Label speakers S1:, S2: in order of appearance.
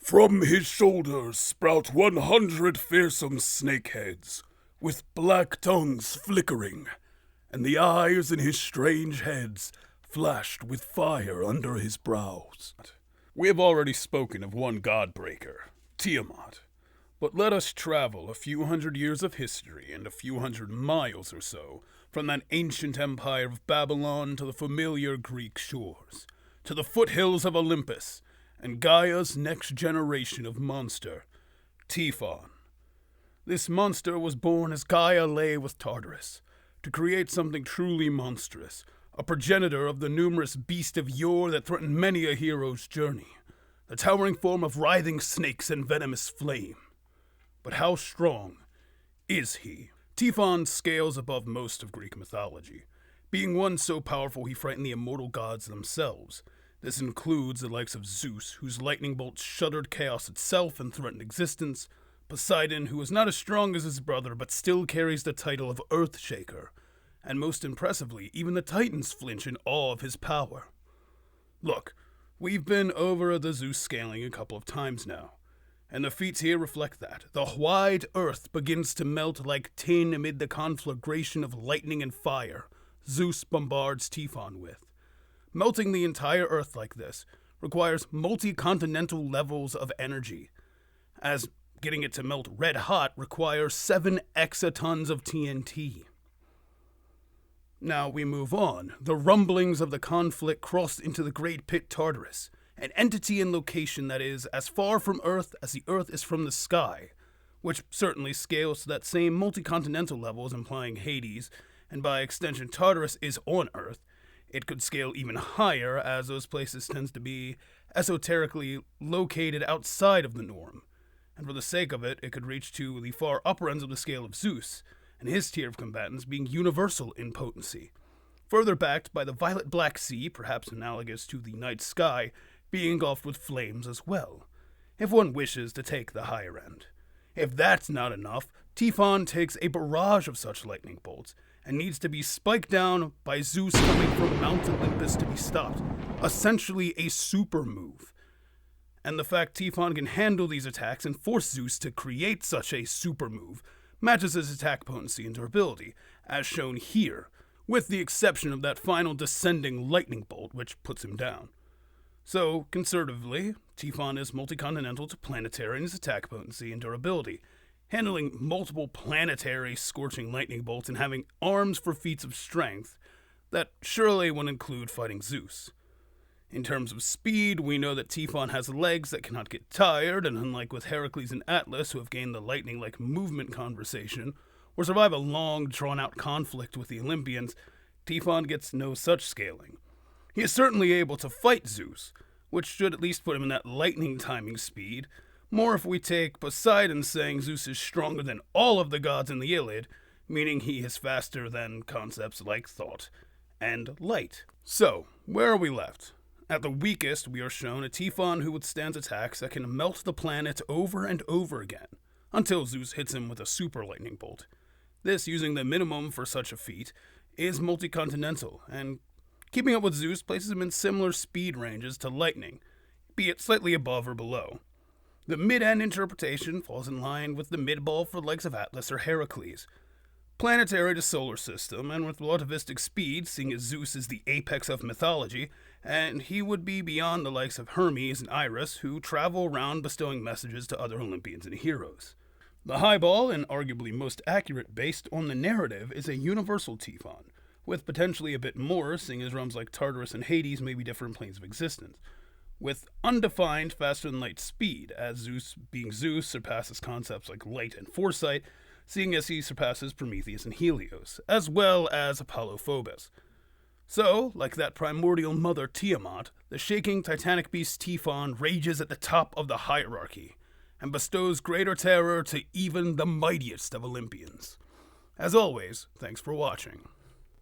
S1: From his shoulders sprout 100 fearsome snakeheads, with black tongues flickering, and the eyes in his strange heads flashed with fire under his brows. We have already spoken of one godbreaker, Tiamat, but let us travel a few hundred years of history and a few hundred miles or so from that ancient empire of Babylon to the familiar Greek shores, to the foothills of Olympus, and Gaia's next generation of monster, Typhon. This monster was born as Gaia lay with Tartarus, to create something truly monstrous, a progenitor of the numerous beasts of yore that threatened many a hero's journey, the towering form of writhing snakes and venomous flame. But how strong is he? Typhon scales above most of Greek mythology, being one so powerful he frightened the immortal gods themselves. This includes the likes of Zeus, whose lightning bolts shuddered chaos itself and threatened existence, Poseidon, who is not as strong as his brother but still carries the title of Earthshaker, and most impressively, even the Titans flinch in awe of his power. Look, we've been over the Zeus scaling a couple of times now, and the feats here reflect that. The wide earth begins to melt like tin amid the conflagration of lightning and fire Zeus bombards Typhon with. Melting the entire Earth like this requires multi-continental levels of energy, as getting it to melt red hot requires 7 exatons of TNT. Now we move on. The rumblings of the conflict crossed into the great pit Tartarus, an entity and location that is as far from Earth as the Earth is from the sky, which certainly scales to that same multi-continental level as implying Hades, and by extension Tartarus is on Earth. It could scale even higher, as those places tend to be esoterically located outside of the norm, and for the sake of it, it could reach to the far upper ends of the scale of Zeus, and his tier of combatants being universal in potency, further backed by the violet Black Sea, perhaps analogous to the night sky, being engulfed with flames as well, if one wishes to take the higher end. If that's not enough, Typhon takes a barrage of such lightning bolts, and needs to be spiked down by Zeus coming from Mount Olympus to be stopped, essentially a super move. And the fact Typhon can handle these attacks and force Zeus to create such a super move matches his attack potency and durability, as shown here, with the exception of that final descending lightning bolt which puts him down. So, conservatively, Typhon is multi-continental to planetary in his attack potency and durability, handling multiple planetary scorching lightning bolts and having arms for feats of strength that surely would include fighting Zeus. In terms of speed, we know that Typhon has legs that cannot get tired, and unlike with Heracles and Atlas, who have gained the lightning-like movement conversation, or survive a long, drawn-out conflict with the Olympians, Typhon gets no such scaling. He is certainly able to fight Zeus, which should at least put him in that lightning timing speed, more if we take Poseidon saying Zeus is stronger than all of the gods in the Iliad, meaning he is faster than concepts like thought and light. So, where are we left? At the weakest, we are shown a Typhon who withstands attacks that can melt the planet over and over again, until Zeus hits him with a super lightning bolt. This, using the minimum for such a feat, is multi-continental, and keeping up with Zeus places him in similar speed ranges to lightning, be it slightly above or below. The mid-end interpretation falls in line with the mid-ball for the likes of Atlas or Heracles. Planetary to solar system, and with relativistic speed, seeing as Zeus is the apex of mythology, and he would be beyond the likes of Hermes and Iris, who travel around bestowing messages to other Olympians and heroes. The highball, and arguably most accurate based on the narrative, is a universal Typhon, with potentially a bit more, seeing as realms like Tartarus and Hades may be different planes of existence, with undefined faster-than-light speed, as Zeus, being Zeus, surpasses concepts like light and foresight, seeing as he surpasses Prometheus and Helios, as well as Apollo Phobos. So, like that primordial mother Tiamat, the shaking titanic beast Typhon rages at the top of the hierarchy, and bestows greater terror to even the mightiest of Olympians. As always, thanks for watching.